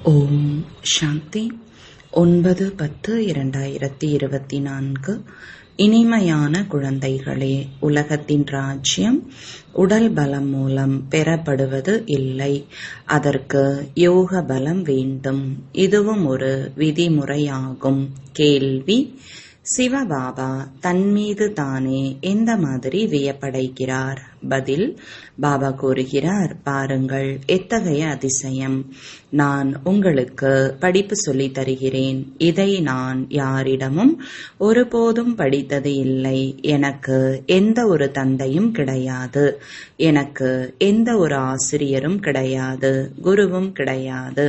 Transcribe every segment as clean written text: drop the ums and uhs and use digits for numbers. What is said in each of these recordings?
ஓம் சாந்தி. 9/10/2024. இனிமையான குழந்தைகளே, உலகத்தின் ராஜ்யம் உடல் பலம் மூலம் பெறப்படுவது இல்லை. அதற்கு யோக பலம் வேண்டும். இதுவும் ஒரு விதிமுறையாகும். கேள்வி: சிவபாபா தன்மீது தானே எந்த மாதிரி வியப்படைகிறார்? பதில்: பாபா கூறுகிறார், பாருங்கள், எத்தகைய அதிசயம்! நான் உங்களுக்கு படிப்பு சொல்லித் தருகிறேன். இதை நான் யாரிடமும் ஒருபோதும் படித்தது இல்லை. எனக்கு எந்த ஒரு தந்தையும் கிடையாது. எனக்கு எந்த ஒரு ஆசிரியரும் கிடையாது. குருவும் கிடையாது.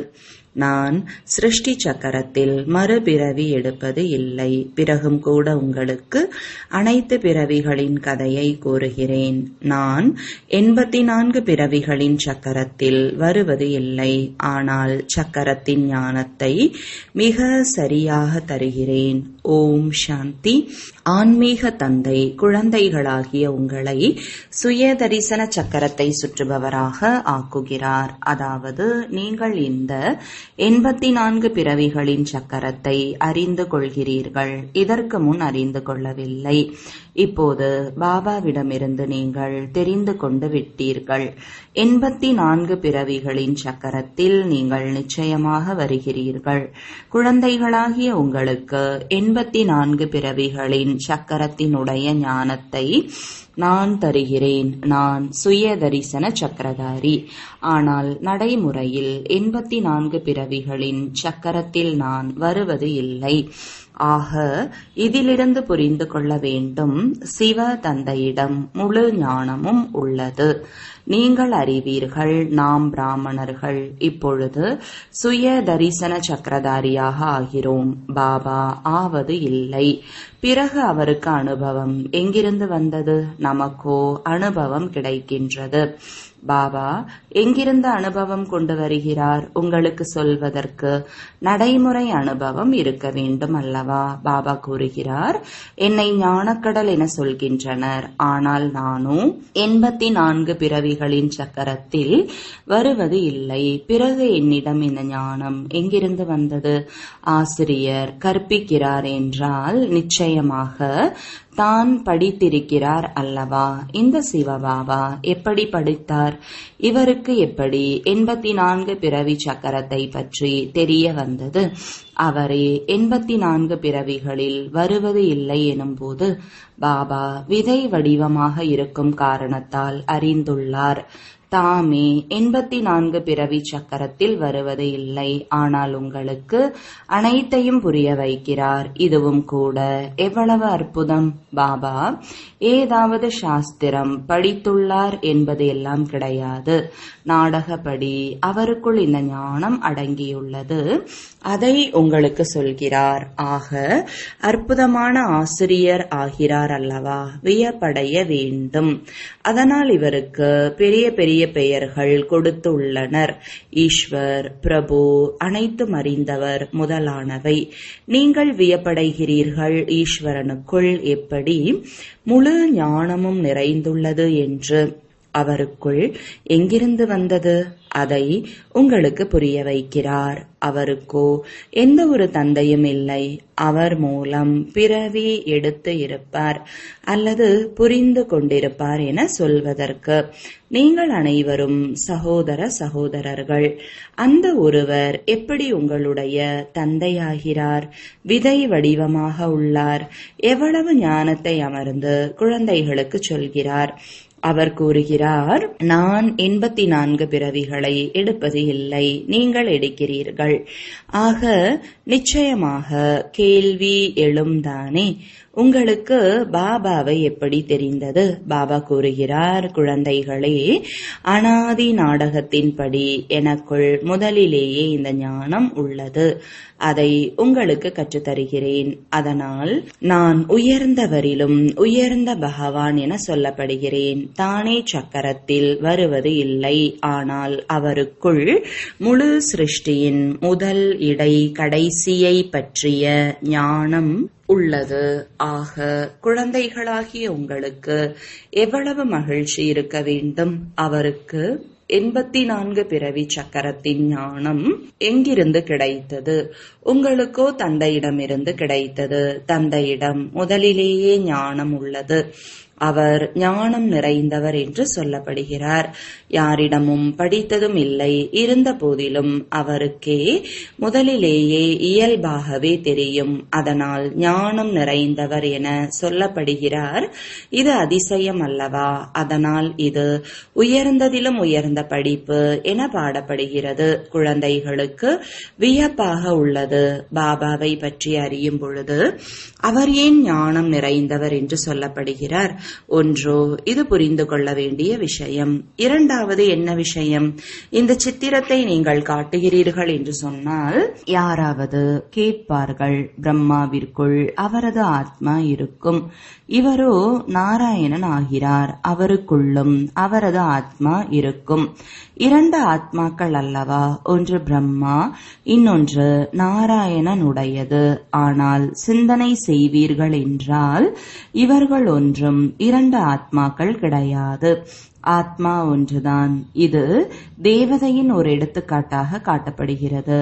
நான் சிருஷ்டி சக்கரத்தில் மறுபிறவி எடுப்பது இல்லை. பிறகும் கூட உங்களுக்கு அனைத்து பிறவிகளின் கதையை கூறுகிறேன். நான் 84 பிறவிகளின் சக்கரத்தில் வருவது இல்லை. ஆனால் சக்கரத்தின் ஞானத்தை மிக சரியாக தருகிறேன். ஓம் சாந்தி. ஆன்மீக தந்தை குழந்தைகளாகிய உங்களை சுய தரிசன சக்கரத்தை சுற்றுபவராக ஆக்குகிறார். அதாவது நீங்கள் இந்த 84 பிறவிகளின் சக்கரத்தை அறிந்து கொள்கிறீர்கள். இதற்கு முன் அறிந்து கொள்ளவில்லை. இப்போது பாபாவிடமிருந்து நீங்கள் தெரிந்து கொண்டு விட்டீர்கள். 84 பிறவிகளின் சக்கரத்தில் நீங்கள் நிச்சயமாக வருகிறீர்கள். குழந்தைகளாகிய உங்களுக்கு 84 பிறவிகளின் சக்கரத்தினுடைய ஞானத்தை நான் தருகிறேன். நான் சுய தரிசன சக்கரதாரி. ஆனால் நடைமுறையில் 84 பிறவிகளின் சக்கரத்தில் நான் வருவது இல்லை. ஆக இதிலிருந்து புரிந்து கொள்ள வேண்டும், சிவ தந்தையிடம் முழு ஞானமும் உள்ளது. நீங்கள் அறிவீர்கள், நாம் பிராமணர்கள் இப்பொழுது சுய தரிசன சக்கரதாரியாக ஆகிறோம். பாபா ஆவது இல்லை. பிறகு அவருக்கு அனுபவம் எங்கிருந்து வந்தது? நமக்கோ அனுபவம் கிடைக்கின்றது. பாபா எங்கிருந்து அனுபவம் கொண்டு வருகிறார்? உங்களுக்கு சொல்வதற்கு நடைமுறை அனுபவம் இருக்க வேண்டும் அல்லவா? பாபா கூறுகிறார், என்னை ஞானக்கடல் என சொல்கின்றனர். ஆனால் நானோ 84 பிறவிகளின் சக்கரத்தில் வருவது இல்லை. பிறகு என்னிடம் இந்த ஞானம் எங்கிருந்து வந்தது? ஆசிரியர் கற்பிக்கிறார் என்றால் நிச்சயமாக தான் படித்திருக்கிறார் அல்லவா? இந்த சிவபாபா எப்படி படித்தார்? இவருக்கு எப்படி 84 பிறவி சக்கரத்தை பற்றி தெரிய வந்தது? அவரே 84 பிறவிகளில் வருவது இல்லை எனும்போது பாபா விதை வடிவமாக இருக்கும் காரணத்தால் அறிந்துள்ளார். தாமே 84 பிறவி சக்கரத்தில் வருவது இல்லை. ஆனால் உங்களுக்கு அனைத்தையும் புரிய வைக்கிறார். இதுவும் கூட எவ்வளவு அற்புதம்! பாபா ஏதாவது சாஸ்திரம் படித்துள்ளார் என்பது எல்லாம் கிடையாது. நாடகப்படி அவருக்குள் இந்த ஞானம் அடங்கியுள்ளது. அதை உங்களுக்கு சொல்கிறார். ஆக அற்புதமான ஆசிரியர் ஆகிறார் அல்லவா? வியப்படைய வேண்டும். அதனால் இவருக்கு பெரிய பெரிய பெயர்கள் கொடுத்து உள்ளனர். ஈஸ்வர், பிரபு, அனைத்தும் அறிந்தவர் முதலானவை. நீங்கள் வியப்படைகிறீர்கள், ஈஸ்வரனுக்குள் எப்படி முழு ஞானமும் நிறைந்துள்ளது என்று. அவருக்குள் எங்கிருந்து வந்தது? அதை உங்களுக்கு புரிய வைக்கிறார். அவருக்கோ எந்த ஒரு தந்தையும் இல்லை. அவர் மூலம் பிறவி எடுத்து இருப்பார் அல்லது புரிந்து கொண்டிருப்பார் என சொல்வதற்கு. நீங்கள் அனைவரும் சகோதர சகோதரர்கள். அந்த ஒருவர் எப்படி உங்களுடைய தந்தையாகிறார்? விதை வடிவமாக உள்ளார். எவ்வளவு ஞானத்தை அமர்ந்து குழந்தைகளுக்கு சொல்கிறார். அவர் கூறுகிறார், நான் 84 பிறவிகளை எடுப்பது இல்லை, நீங்கள் எடுக்கிறீர்கள். ஆக நிச்சயமாக கேள்வி எழும்தானே, உங்களுக்கு பாபாவை எப்படி தெரிந்தது? பாபா கூறுகிறார், குழந்தைகளே, அனாதி நாடகத்தின்படி எனக்குள் முதலிலேயே இந்த ஞானம் உள்ளது. அதை உங்களுக்கு கற்றுத்தருகிறேன். அதனால் நான் உயர்ந்தவரிலும் உயர்ந்த பகவான் என சொல்லப்படுகிறேன். தானே சக்கரத்தில் வருவது இல்லை. ஆனால் அவருக்குள் முழு சிருஷ்டியின் முதல் இடை கடைசியை பற்றிய ஞானம் உள்ளது. ஆக குழந்தைகளாகிய உங்களுக்கு எவ்வளவு மகிழ்ச்சி இருக்க வேண்டும்! அவருக்கு 84 பிறவி சக்கரத்தின் ஞானம் எங்கிருந்து கிடைத்தது? உங்களுக்கோ தந்தையிடமிருந்து கிடைத்தது. தந்தையிடம் முதலிலேயே ஞானம் உள்ளது. அவர் ஞானம் நிறைந்தவர் என்று சொல்லப்படுகிறார். யாரிடமும் படித்ததும் இல்லை. இருந்த போதிலும் அவருக்கே முதலிலேயே இயல்பாகவே தெரியும். அதனால் ஞானம் நிறைந்தவர் என சொல்லப்படுகிறார். இது அதிசயம் அல்லவா? அதனால் இது உயர்ந்ததிலும் உயர்ந்த படிப்பு என பாடப்படுகிறது. குழந்தைகளுக்கு வியப்பாக உள்ளது. பாபாவை பற்றி அறியும் பொழுது அவர் ஏன் ஞானம் நிறைந்தவர் என்று சொல்லப்படுகிறார்? ஒன்றோ இது புரிந்து கொள்ள வேண்டிய விஷயம். இரண்டாவது என்ன விஷயம்? இந்த சித்திரத்தை நீங்கள் காட்டுகிறீர்கள் என்று சொன்னால் யாராவது கேட்பார்கள், பிரம்மாவிற்குள் அவரது ஆத்மா இருக்கும். இவரோ நாராயணன் ஆகிறார். அவருக்குள்ளும் அவரது ஆத்மா இருக்கும். இரண்டு ஆத்மாக்கள் அல்லவா? ஒன்று பிரம்மா, இன்னொன்று நாராயணனுடையது. ஆனால் சிந்தனை செய்வீர்கள் என்றால் இவர்கள் ஒன்றும் இரண்டு ஆத்மாக்கள் கிடையாது. ஆத்மா ஒன்றுதான். இது தேவதையின் ஒரு எடுத்துக்காட்டாக காட்டப்படுகிறது.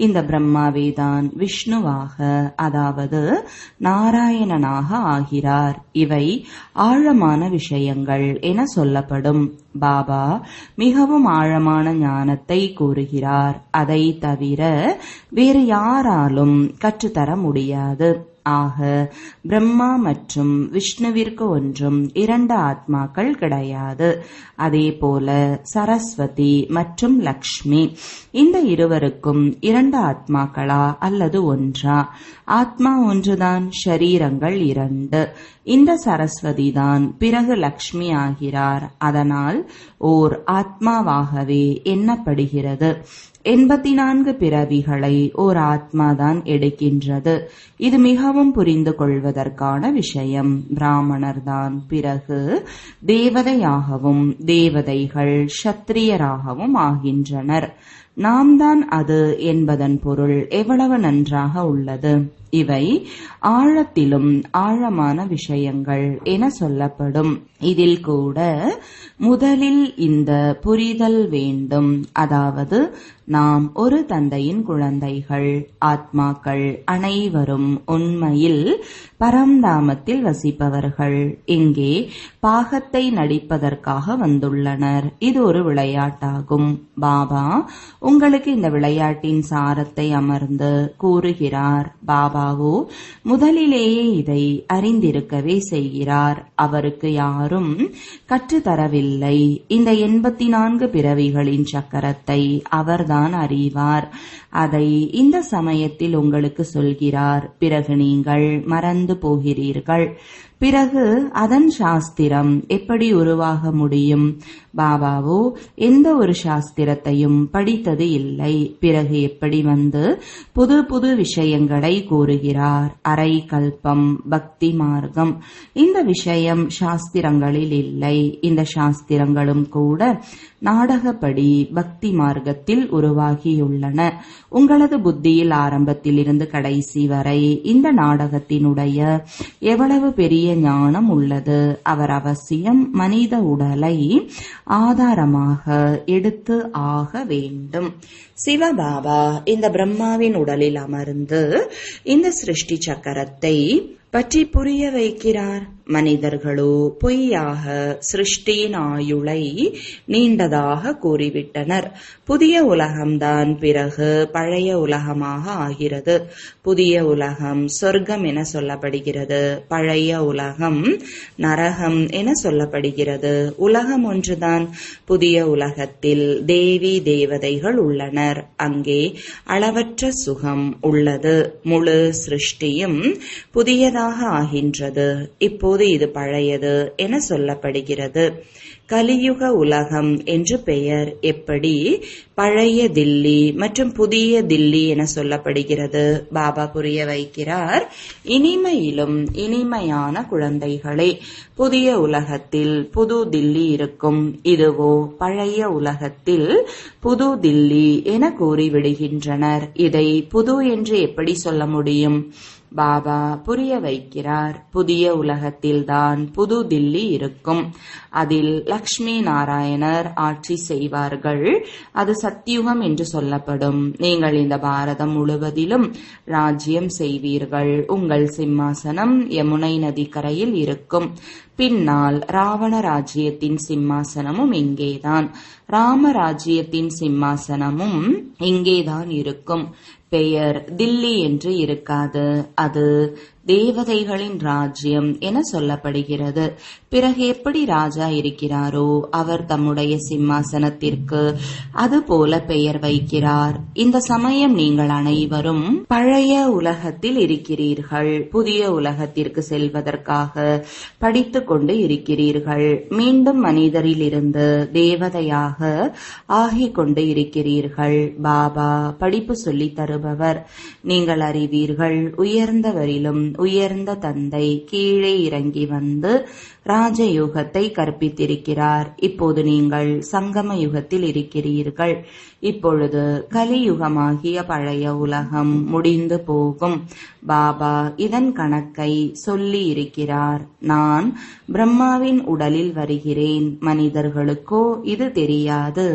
இந்த பிரம்மாவேதான் விஷ்ணுவாக, அதாவது நாராயணனாக ஆகிறார். இவை ஆழமான விஷயங்கள் என சொல்லப்படும். பாபா மிகவும் ஆழமான ஞானத்தை கூறுகிறார். அதை தவிர வேறு யாராலும் கற்றுத்தர முடியாது. ஆக பிரம்மா மற்றும் விஷ்ணுவிற்கு ஒன்றும் இரண்டு ஆத்மாக்கள் கிடையாது. அதே போல சரஸ்வதி மற்றும் லக்ஷ்மி, இந்த இருவருக்கும் இரண்டு ஆத்மாக்களா அல்லது ஒன்றா? ஆத்மா ஒன்றுதான், ஷரீரங்கள் இரண்டு. இந்த சரஸ்வதி தான் பிறகு லக்ஷ்மி ஆகிறார். அதனால் ஓர் ஆத்மாவாகவே எண்ணப்படுகிறது. 84 பிறவிகளை ஓர் ஆத்மாதான் எடுக்கின்றது. இது மிகவும் புரிந்து கொள்வதற்கான விஷயம். பிராமணர் தான் பிறகு தேவதையாகவும் தேவதைகள் க்ஷத்திரியராகவும் ஆகின்றனர். நாம் தான் அது என்பதன் பொருள் எவ்வளவு நன்றாக உள்ளது. இவை ஆழத்திலும் ஆழமான விஷயங்கள் என சொல்லப்படும். இதில் கூட முதலில் இந்த புரிதல் வேண்டும். அதாவது நாம் ஒரு தந்தையின் குழந்தைகள். ஆத்மாக்கள் அனைவரும் உண்மையில் பரம்தாமத்தில் வசிப்பவர்கள். இங்கே பாகத்தை நடிப்பதற்காக வந்துள்ளனர். இது ஒரு விளையாட்டாகும். பாபா உங்களுக்கு இந்த விளையாட்டின் சாரத்தை அமர்ந்து கூறுகிறார். பாபாவோ முதலிலேயே இதை அறிந்திருக்கவே செய்கிறார். அவருக்கு யாரும் கற்றுத்தரவில்லை. இந்த 84 பிறவிகளின் சக்கரத்தை அவர்தான் அறிவார். அதை இந்த சமயத்தில் உங்களுக்கு சொல்கிறார். பிறகு நீங்கள் மறந்து போகிறீர்கள். பிறகு அதன் சாஸ்திரம் எப்படி உருவாக முடியும்? பாபாவோ எந்த ஒரு சாஸ்திரத்தையும் படித்தது இல்லை. பிறகு எப்படி வந்து புது புது விஷயங்களை கூறுகிறார்? அரை கல்பம், பக்தி மார்க்கம், இந்த விஷயம் சாஸ்திரங்களில் இல்லை. இந்த சாஸ்திரங்களும் கூட நாடகப்படி பக்தி மார்க்கத்தில் உருவாகியுள்ளன. உங்களது புத்தியில் ஆரம்பத்தில் இருந்து கடைசி வரை இந்த நாடகத்தினுடைய எவ்வளவு பெரிய ஞானம் உள்ளது. அவர் அவசியம் மனித உடலை ஆதாரமாக எடுத்து ஆக வேண்டும். சிவபாபா இந்த பிரம்மாவின் உடலில் அமர்ந்து இந்த சிருஷ்டி சக்கரத்தை பற்றி புரிய வைக்கிறார். மனிதர்களோ பொய்யாக சிருஷ்டியின் ஆயுளை நீண்டதாக கூறிவிட்டனர். புதிய உலகம்தான் பிறகு பழைய உலகமாக ஆகிறது. புதிய உலகம் சொர்க்கம் என சொல்லப்படுகிறது. பழைய உலகம் நரகம் என சொல்லப்படுகிறது. உலகம் ஒன்றுதான். புதிய உலகத்தில் தேவி தேவதைகள் உள்ளனர். அங்கே அளவற்ற சுகம் உள்ளது. முழு சிருஷ்டியும் புதியதாக ஆகின்றது. இப்போது இது பழையது என சொல்லப்படுகிறது. கலியுக உலகம் என்று பெயர். எப்படி பழைய தில்லி மற்றும் புதிய தில்லி என சொல்லப்படுகிறது? பாபா புரிய வைக்கிறார். இனிமையிலும் இனிமையான குழந்தைகளே, புதிய உலகத்தில் புது தில்லி இருக்கும். இதுவோ பழைய உலகத்தில் புது தில்லி என கூறிவிடுகின்றனர். இதை புது என்று எப்படி சொல்ல முடியும்? பாபா புரிய வைக்கிறார். புதிய உலகத்தில்தான் புது தில்லி இருக்கும். அதில் லக்ஷ்மி நாராயணர் ஆட்சி செய்வார்கள். அது சத்யுகம் என்று சொல்லப்படும். நீங்கள் இந்த பாரதம் முழுவதிலும் ராஜ்யம் செய்வீர்கள். உங்கள் சிம்மாசனம் யமுனை நதிக்கரையில் இருக்கும். பின்னால் ராவண ராஜ்யத்தின் சிம்மாசனமும் இங்கேதான். ராமராஜ்யத்தின் சிம்மாசனமும் இங்கேதான் இருக்கும். பெயர் தில்லி என்று இருக்காது. அது தேவதைகளின் ராஜ்யம் என சொல்லப்படுகிறது. பிறகு எப்படி ராஜா இருக்கிறாரோ அவர் தம்முடைய சிம்மாசனத்திற்கு அதுபோல பெயர் வைக்கிறார். இந்த சமயம் நீங்கள் அனைவரும் பழைய உலகத்தில் இருக்கிறீர்கள். புதிய உலகத்திற்கு செல்வதற்காக படித்துக் கொண்டு இருக்கிறீர்கள். மீண்டும் மனிதரிலிருந்து தேவதையாக ஆகிக் கொண்டு இருக்கிறீர்கள். பாபா படிப்பு சொல்லி தருபவர். நீங்கள் அறிவீர்கள், உயர்ந்தவரிலும் உயர்ந்த தந்தை கீழே இறங்கி வந்து ராஜயோகத்தை கற்பித்திருக்கிறார். இப்போது நீங்கள் சங்கம யுகத்தில் இருக்கிறீர்கள். இப்பொழுது கலியுகமாகிய பழைய உலகம் முடிந்து போகும். பாபா இதன் கணக்கை சொல்லி இருக்கிறார். நான் பிரம்மாவின் உடலில் வருகிறேன். மனிதர்களுக்கோ இது தெரியாது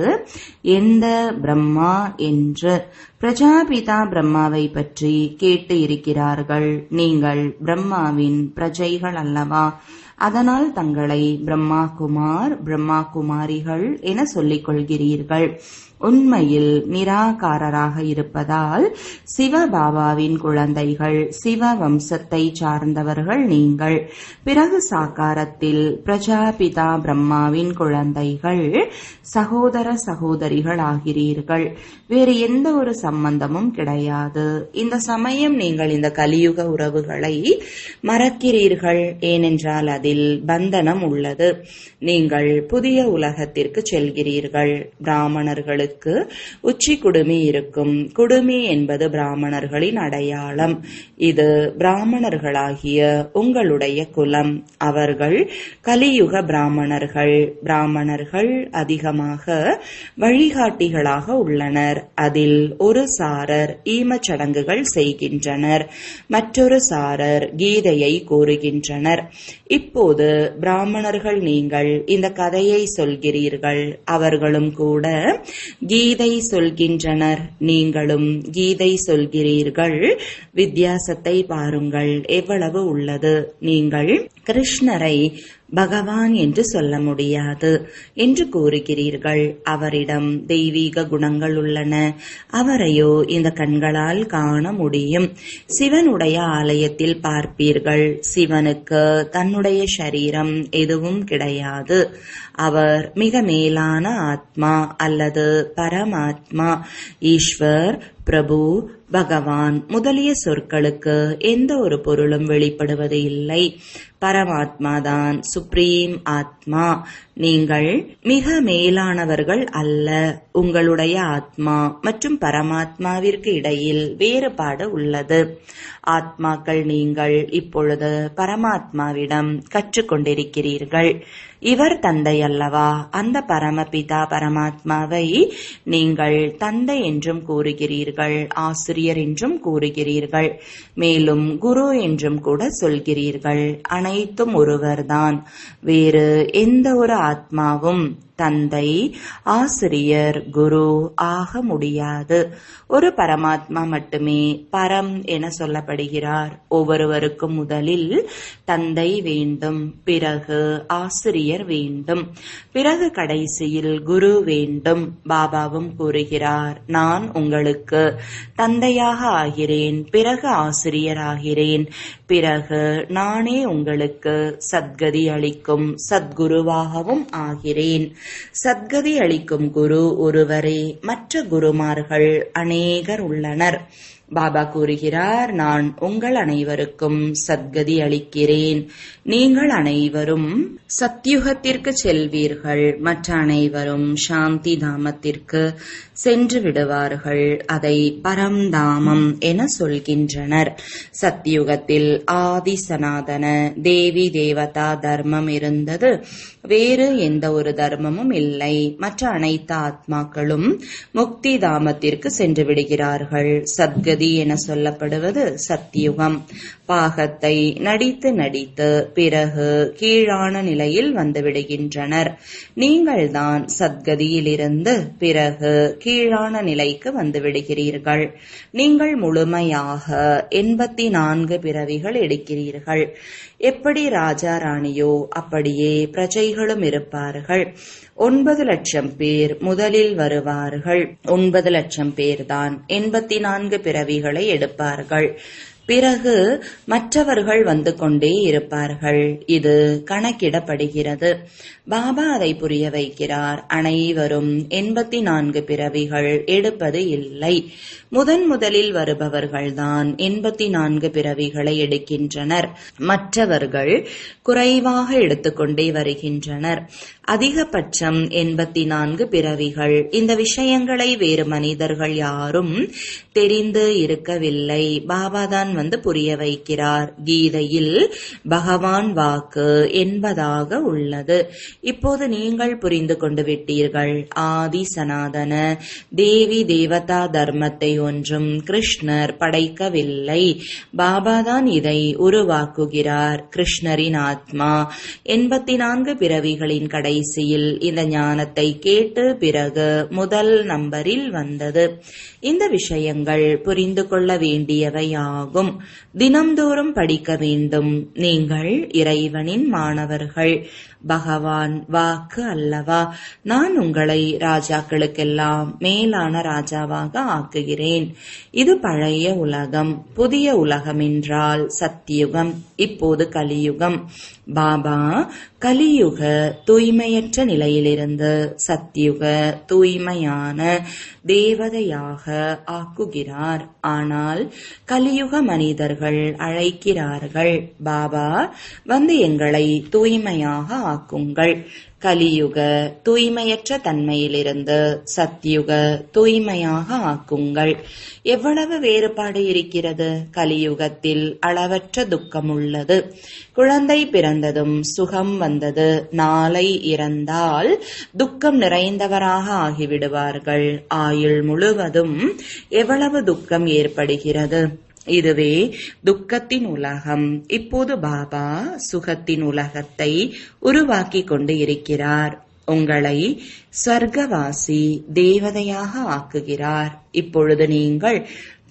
எந்த பிரம்மா என்று. பிரஜாபிதா பிரம்மாவை பற்றி கேட்டு இருக்கிறார்கள். நீங்கள் பிரம்மாவின் பிரஜைகள் அல்லவா? அதனால் தங்களை பிரம்மா குமார், பிரம்மா குமாரிகள் என சொல்லிக் கொள்கிறீர்கள். உண்மையில் நிராகாரராக இருப்பதால் சிவபாபாவின் குழந்தைகள், சிவ வம்சத்தை சார்ந்தவர்கள் நீங்கள். பிறகு சாக்காரத்தில் பிரஜாபிதா பிரம்மாவின் குழந்தைகள், சகோதர சகோதரிகள் ஆகிறீர்கள். வேறு எந்த ஒரு சம்பந்தமும் கிடையாது. இந்த சமயம் நீங்கள் இந்த கலியுக உறவுகளை மறக்கிறீர்கள். ஏனென்றால் அதில் பந்தனம் உள்ளது. நீங்கள் புதிய உலகத்திற்கு செல்கிறீர்கள். பிராமணர்களுக்கு உச்சி குடுமி இருக்கும். குடுமி என்பது பிராமணர்களின் அடையாளம். இது பிராமணர்களாகிய உங்களுடைய குலம். அவர்கள் கலியுக பிராமணர்கள். பிராமணர்கள் அதிகமாக வழிகாட்டிகளாக உள்ளனர். அதில் ஒரு சாரர் ஈமச்சடங்குகள் செய்கின்றனர். மற்றொரு சாரர் கீதையை கூறுகின்றனர். இப்போது பிராமணர்கள் நீங்கள் இந்த கதையை சொல்கிறீர்கள். அவர்களும் கூட கீதை சொல்கின்றனர். நீங்களும் கீதை சொல்கிறீர்கள். வித்தியாசத்தை பாருங்கள் எவ்வளவு உள்ளது. நீங்கள் கிருஷ்ணரை பகவான் என்று சொல்ல முடியாது என்று கூறுகிறீர்கள். அவரிடம் தெய்வீக குணங்கள் உள்ளன. அவரையோ இந்த கண்களால் காண முடியும். சிவனுடைய ஆலயத்தில் பார்ப்பீர்கள். சிவனுக்கு தன்னுடைய சரீரம் எதுவும் கிடையாது. அவர் மிக மேலான ஆத்மா அல்லது பரமாத்மா. ஈஸ்வர், பிரபு, பகவான் முதலிய சொற்களுக்கு எந்த ஒரு பொருளும் வெளிப்படுவது இல்லை. பரமாத்மாதான் சுப்ரீம் ஆத்மா. நீங்கள் மிக மேலானவர்கள் அல்ல. உங்களுடைய ஆத்மா மற்றும் பரமாத்மாவிற்கு இடையில் வேறுபாடு உள்ளது. ஆத்மாக்கள் நீங்கள் இப்பொழுது பரமாத்மாவிடம் கற்றுக்கொண்டிருக்கிறீர்கள். இவர் தந்தை அல்லவா? அந்த பரமபிதா பரமாத்மாவை நீங்கள் தந்தை என்றும் கூறுகிறீர்கள், ஆசிரியர் என்றும் கூறுகிறீர்கள், மேலும் குரு என்றும் கூட சொல்கிறீர்கள். அனைத்தும் ஒருவர்தான். வேறு எந்த ஒரு ஆத்மாவும் தந்தை, ஆசிரியர், குரு ஆக முடியாது. ஒரு பரமாத்மா மட்டுமே பரம் என சொல்லப்படுகிறார். ஒவ்வொருவருக்கும் முதலில் தந்தை வேண்டும், பிறகு ஆசிரியர் வேண்டும், பிறகு கடைசியில் குரு வேண்டும். பாபாவும் கூறுகிறார், நான் உங்களுக்கு தந்தையாக ஆகிறேன், பிறகு ஆசிரியர் ஆகிறேன், பிறகு நானே உங்களுக்கு சத்கதி அளிக்கும் சத்குருவாகவும் ஆகிறேன். சத்கதி அளிக்கும் குரு ஒருவரே. மற்ற குருமார்கள் அநேகர் உள்ளனர். பாபா கூறுகிறார், நான் உங்கள் அனைவருக்கும் சத்கதி அளிக்கிறேன். நீங்கள் அனைவரும் சத்யுகத்திற்கு செல்வீர்கள். மற்ற அனைவரும் சாந்தி தாமத்திற்கு சென்று விடுவார்கள். அதை பரம்தாமம் என சொல்கின்றனர். சத்யுகத்தில் ஆதி சனாதன தேவி தேவதா தர்மம் இருந்தது. வேறு எந்த ஒரு தர்மமும் இல்லை. மற்ற அனைத்து ஆத்மாக்களும் முக்தி தாமத்திற்கு சென்று விடுகிறார்கள். சத்கதி என சொல்லப்படுவது சத்யுகம். பாகத்தை நடித்து நடித்து பிறகு கீழான நிலையில் வந்து விடுகின்றனர். நீங்கள்தான் சத்கதியிலிருந்து பிறகு கீழான நிலைக்கு வந்து விடுகிறீர்கள். நீங்கள் முழுமையாக 84 பிறவிகள் எடுக்கிறீர்கள். எப்படி ராஜா ராணியோ அப்படியே பிரஜைகளும் இருப்பார்கள். 9 லட்சம் பேர் முதலில் வருவார்கள். 9 லட்சம் பேர்தான் 84 பிறவிகளை எடுப்பார்கள். பிறகு மற்றவர்கள் வந்து கொண்டே இருப்பார்கள். இது கணக்கிடப்படுகிறது. பாபா அதை புரிய வைக்கிறார். அனைவரும் 84 பிறவிகள் எடுப்பது இல்லை. முதலில் வருபவர்கள்தான் 84 பிறவிகளை எடுக்கின்றனர். மற்றவர்கள் குறைவாக எடுத்துக்கொண்டே வருகின்றனர். அதிகபட்சம் 84 பிறவிகள். இந்த விஷயங்களை வேறு மனிதர்கள் யாரும் தெரிந்து இருக்கவில்லை. பாபாதான் வந்து புரிய வைக்கிறார். கீதையில் பகவான் வாக்கு என்பதாக உள்ளது. இப்போது நீங்கள் புரிந்து கொண்டு விட்டீர்கள். ஆதி சனாதன தேவி தேவதா தர்மத்தை ஒன்றும் கிருஷ்ணர் படைக்கவில்லை. பாபாதான் இதை உருவாக்குகிறார். கிருஷ்ணரின் ஆத்மா 84 பிறவிகளின் கடைசியில் இந்த ஞானத்தை கேட்டு பிறகு முதல் நம்பரில் வந்தது. இந்த விஷயங்கள் புரிந்து கொள்ள வேண்டியவை ஆகும். தினம்தோறும் படிக்க வேண்டும். நீங்கள் இறைவனின் மாணவர்கள். பகவான் வாக்கு அல்லவா? நான் உங்களை ராஜாக்களுக்கெல்லாம் மேலான ராஜாவாக ஆக்குகிறேன். இது பழைய உலகம். புதிய உலகம் என்றால் சத்தியுகம். இப்போது கலியுகம். பாபா கலியுக தூய்மையற்ற நிலையிலிருந்து சத்தியுக தூய்மையான தேவதையாக ஆக்குகிறார். ஆனால் கலியுக மனிதர்கள் அழைக்கிறார்கள், பாபா வந்து எங்களை தூய்மையாக ஆக்குங்கள். கலியுக தூய்மையற்ற தன்மையிலிருந்து சத்யுக தூய்மையாக ஆக்குங்கள். எவ்வளவு வேறுபாடு இருக்கிறது! கலியுகத்தில் அளவற்ற துக்கம் உள்ளது. குழந்தை பிறந்ததும் சுகம் வந்தது. நாளை இறந்தால் துக்கம் நிறைந்தவராக ஆகிவிடுவார்கள். ஆயுள் முழுவதும் எவ்வளவு துக்கம் ஏற்படுகிறது! இதுவே துக்கத்தின் உலகம். இப்போது பாபா சுகத்தின் உலகத்தை உருவாக்கி கொண்டு இருக்கிறார். உங்களை ஸ்வர்க்கவாசி தேவதையாக ஆக்குகிறார். இப்பொழுது நீங்கள்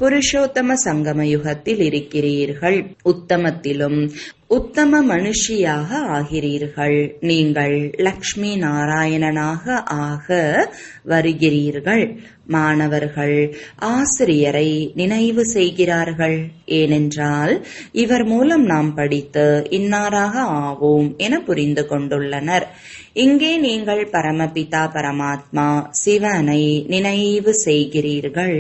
புருஷோத்தம சங்கம யுகத்தில் இருக்கிறீர்கள். உத்தமத்திலும் உத்தம மனுஷியாக ஆகிறீர்கள். நீங்கள் லக்ஷ்மி நாராயணனாக ஆக வருகிறீர்கள். மாணவர்கள் ஆசிரியரை நினைவு செய்கிறார்கள். ஏனென்றால் இவர் மூலம் நாம் படித்து இன்னாராக ஆவோம் என புரிந்து கொண்டுள்ளனர். இங்கே நீங்கள் பரமபிதா பரமாத்மா சிவனை நினைவு செய்கிறீர்கள்.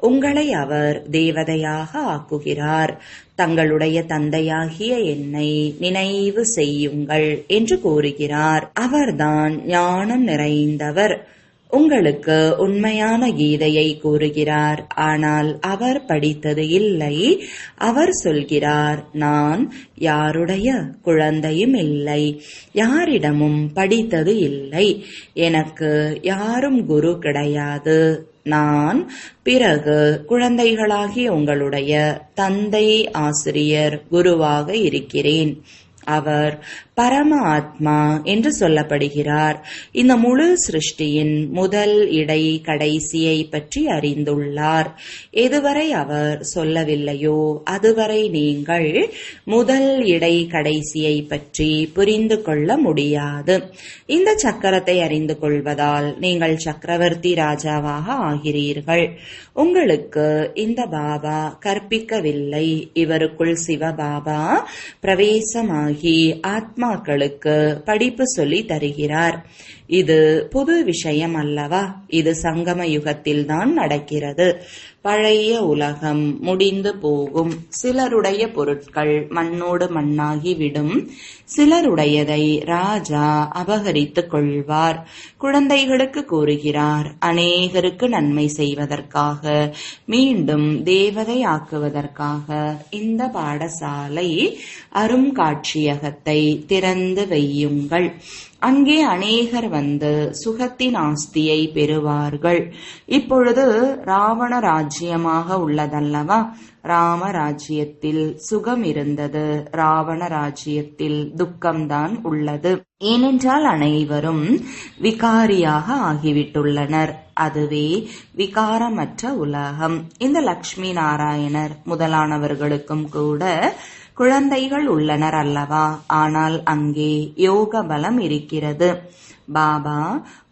உங்களை அவர் தேவதையாக ஆக்குகிறார். தங்களுடைய தந்தையாகிய என்னை நினைவு செய்யுங்கள் என்று கூறுகிறார். அவர்தான் ஞானம் நிறைந்தவர். உங்களுக்கு உண்மையான கீதையை கூறுகிறார். ஆனால் அவர் படித்தது இல்லை. அவர் சொல்கிறார், நான் யாருடைய குழந்தையும் இல்லை, யாரிடமும் படித்தது இல்லை, எனக்கு யாரும் குரு கிடையாது. நான் பிறகு குழந்தைகளாகிய உங்களுடைய தந்தை ஆசிரியர் குருவாக இருக்கிறேன். அவர் பரம ஆத்மா என்று சொல்லப்படுகிறார். இந்த முழு சிருஷ்டியின் முதல் இடை கடைசியை பற்றி அறிந்துள்ளார். எதுவரை அவர் சொல்லவில்லையோ அதுவரை நீங்கள் முதல் இடை கடைசியை பற்றி புரிந்து கொள்ள முடியாது. இந்த சக்கரத்தை அறிந்து கொள்வதால் நீங்கள் சக்கரவர்த்தி ராஜாவாக ஆகிறீர்கள். உங்களுக்கு இந்த பாபா கற்பிக்கவில்லை. இவருக்குள் சிவபாபா பிரவேசமாகி ஆத்மாக்களுக்கு படிப்பு சொல்லி தருகிறார். இது புது விஷயம் அல்லவா? இது சங்கம யுகத்தில்தான் நடக்கிறது. பழைய உலகம் முடிந்து போகும். சிலருடைய பொருட்கள் மண்ணோடு மண்ணாகி விடும். சிலருடையதை ராஜா அபகரித்துக் கொள்வார். குழந்தைகளுக்கு கூறுகிறார், அநேகருக்கு நன்மை செய்வதற்காக, மீண்டும் தேவதை ஆக்குவதற்காக இந்த பாடசாலை அருங்காட்சியகத்தை திறந்து வையுங்கள். அங்கே அநேகர் வந்து சுகத்தின் ஆஸ்தியை பெறுவார்கள். இப்பொழுது ராவண ராஜ்யமாக உள்ளதல்லவா? ராம ராஜ்யத்தில் சுகம் இருந்தது, ராவண ராஜ்யத்தில் துக்கம்தான் உள்ளது. ஏனென்றால் அனைவரும் விகாரியாக ஆகிவிட்டுள்ளனர். அதுவே விகாரமற்ற உலகம். இந்த லக்ஷ்மி நாராயணர் முதலானவர்களுக்கும் கூட குழந்தைகள் உள்ளனர் அல்லவா? ஆனால் அங்கே யோக பலம் இருக்கிறது. பாபா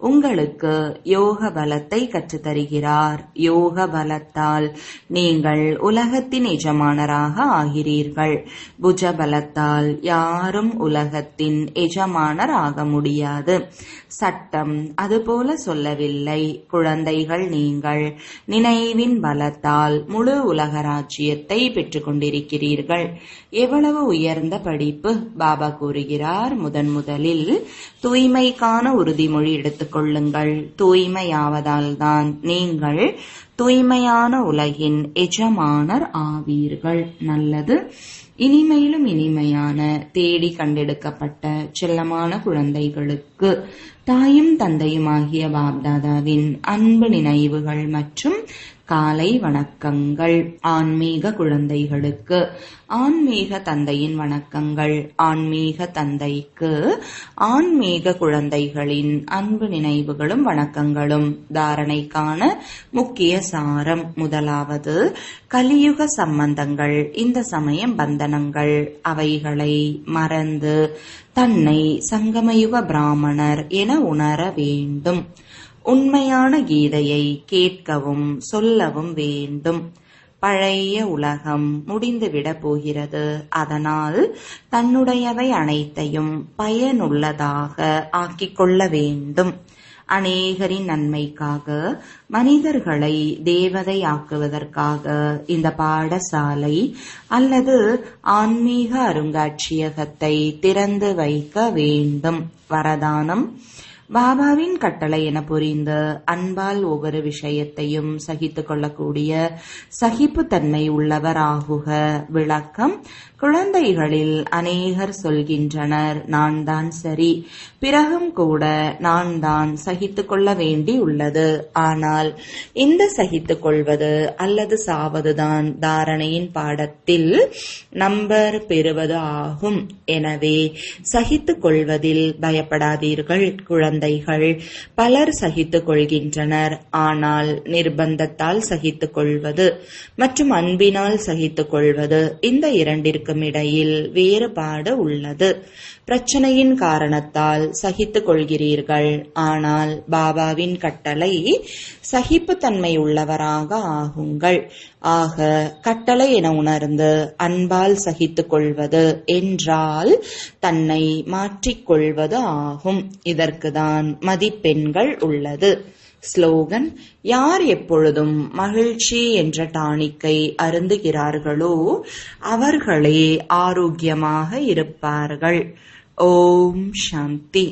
உங்களுக்கு யோக பலத்தை கற்றுத்தருகிறார். யோக பலத்தால் நீங்கள் உலகத்தின் எஜமானராக ஆகிறீர்கள். புஜ பலத்தால் யாரும் உலகத்தின் எஜமானர் ஆக முடியாது. சட்டம் அதுபோல சொல்லவில்லை. குழந்தைகள், நீங்கள் நினைவின் பலத்தால் முழு உலக ராஜ்யத்தை பெற்றுக் கொண்டிருக்கிறீர்கள். எவ்வளவு உயர்ந்த படிப்பு! பாபா கூறுகிறார், முதலில் தூய்மைக்கான உறுதிமொழி எடுத்துக்கொள்ளுங்கள். தூய்மையாவதால் தான் நீங்கள் தூய்மையான உலகின் எஜமானர் ஆவீர்கள். நல்லது. இனிமையிலும் இனிமையான தேடி கண்டெடுக்கப்பட்ட செல்லமான குழந்தைகளுக்கு தாயும் தந்தையுமாகிய பாப்தாதாவின் அன்பு நினைவுகள் மற்றும் காலை வணக்கங்கள். ஆன்மீக குழந்தைகளுக்கு ஆன்மீக தந்தையின் வணக்கங்கள். ஆன்மீக தந்தைக்கு ஆன்மீக குழந்தைகளின் அன்பு நினைவுகளும் வணக்கங்களும். தாரணைக்கான முக்கிய சாரம். முதலாவது, கலியுக சம்பந்தங்கள், இந்த சமயம் பந்தனங்கள். அவைகளை மறந்து தன்னை சங்கமயுக பிராமணர் என உணர வேண்டும். உண்மையான கீதையை கேட்கவும் சொல்லவும் வேண்டும். பழைய உலகம் முடிந்துவிடப் போகிறது. அதனால் தன்னுடையவை அனைத்தையும் பயனுள்ளதாக ஆக்கிக்கொள்ள வேண்டும். அநேகரின் நன்மைக்காக, மனிதர்களை தேவதையாக்குவதற்காக இந்த பாடசாலை அல்லது ஆன்மீக அருங்காட்சியகத்தை திறந்து வைக்க வேண்டும். வரதானம். பாபாவின் கட்டளை என புரிந்து அன்பால் ஒவ்வொரு விஷயத்தையும் சகித்துக் கொள்ளக்கூடிய சகிப்புத்தன்மை உள்ளவராகுக. விளக்கம். குழந்தைகளில் அநேகர் சொல்கின்றனர், நான் தான் சரி, பிறகும் கூட நான் தான் சகித்துக் கொள்ள வேண்டி உள்ளது. ஆனால் இந்த சகித்துக் கொள்வது அல்லது சாவதுதான் தாரணையின் பாடத்தில் நம்பர் பெறுவது ஆகும். எனவே சகித்துக் கொள்வதில் பயப்படாதீர்கள். குழந்தைகள் பலர் சகித்துக் கொள்கின்றனர். ஆனால் நிர்பந்தத்தால் சகித்துக் கொள்வது மற்றும் அன்பினால் சகித்துக் கொள்வது, இந்த இரண்டிற்கும் இடையில் வேறுபாடு உள்ளது. பிரச்சனையின் காரணத்தால் சகித்துக் கொள்கிறீர்கள். ஆனால் பாபாவின் கட்டளை சகிப்புத்தன்மை உள்ளவராக ஆகுங்கள். ஆக கட்டளை என உணர்ந்து அன்பால் சகித்துக் கொள்வது என்றால் தன்னை மாற்றிக்கொள்வது ஆகும். இதற்குதான் மதிப்பெண்கள் உள்ளது. ஸ்லோகன். யார் எப்பொழுதும் மகிழ்ச்சி என்ற டானிக்கை அருந்துகிறார்களோ அவர்களே ஆரோக்கியமாக இருப்பார்கள். ஓம் சாந்தி.